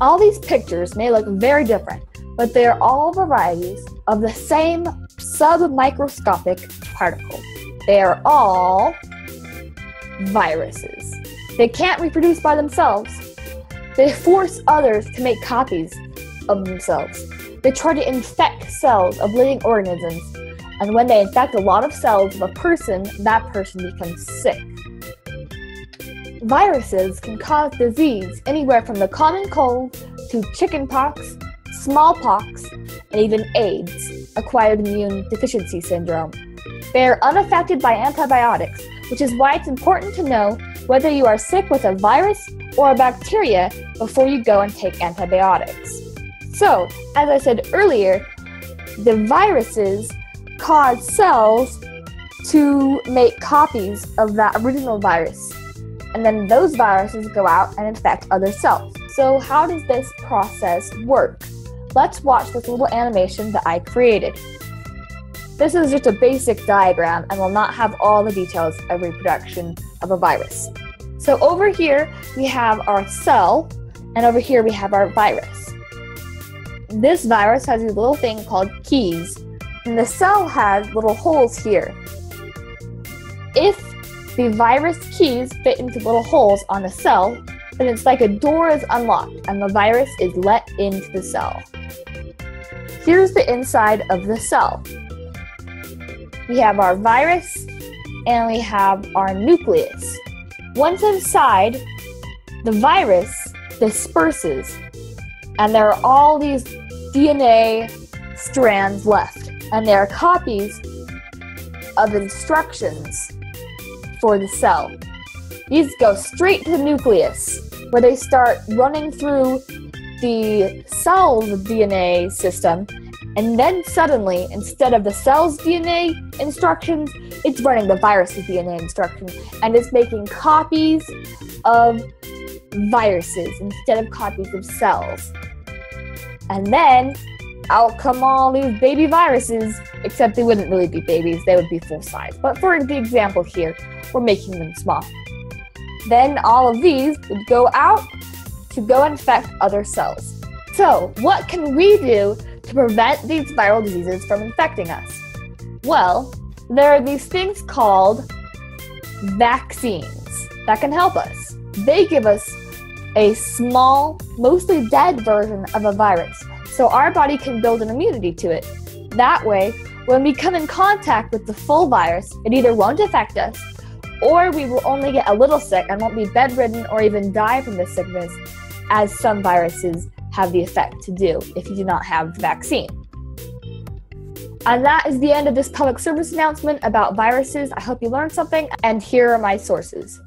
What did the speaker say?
All these pictures may look very different, but they are all varieties of the same submicroscopic particle. They are all viruses. They can't reproduce by themselves. They force others to make copies of themselves. They try to infect cells of living organisms, and when they infect a lot of cells of a person, that person becomes sick. Viruses can cause disease anywhere from the common cold to chickenpox, smallpox, and even AIDS, acquired immune deficiency syndrome. They are unaffected by antibiotics, which is why it's important to know whether you are sick with a virus or a bacteria before you go and take antibiotics. So, as I said earlier, the viruses cause cells to make copies of that original virus. And then those viruses go out and infect other cells. So how does this process work? Let's watch this little animation that I created. This is just a basic diagram and will not have all the details of reproduction of a virus. So over here we have our cell, and over here we have our virus. This virus has a little thing called keys, and the cell has little holes here. If the virus keys fit into little holes on the cell, then it's like a door is unlocked and the virus is let into the cell. Here's the inside of the cell. We have our virus and we have our nucleus. Once inside, the virus disperses and there are all these DNA strands left, and they are copies of instructions for the cell. These go straight to the nucleus, where they start running through the cell's DNA system, and then suddenly, instead of the cell's DNA instructions, it's running the virus's DNA instructions, and it's making copies of viruses instead of copies of cells. And then out come all these baby viruses, except they wouldn't really be babies, they would be full size. But for the example here, we're making them small. Then all of these would go out to go infect other cells. So what can we do to prevent these viral diseases from infecting us? Well, there are these things called vaccines that can help us. They give us a small, mostly dead version of a virus, so our body can build an immunity to it. That way, when we come in contact with the full virus, it either won't affect us, or we will only get a little sick and won't be bedridden or even die from the sickness, as some viruses have the effect to do if you do not have the vaccine. And that is the end of this public service announcement about viruses. I hope you learned something, and here are my sources.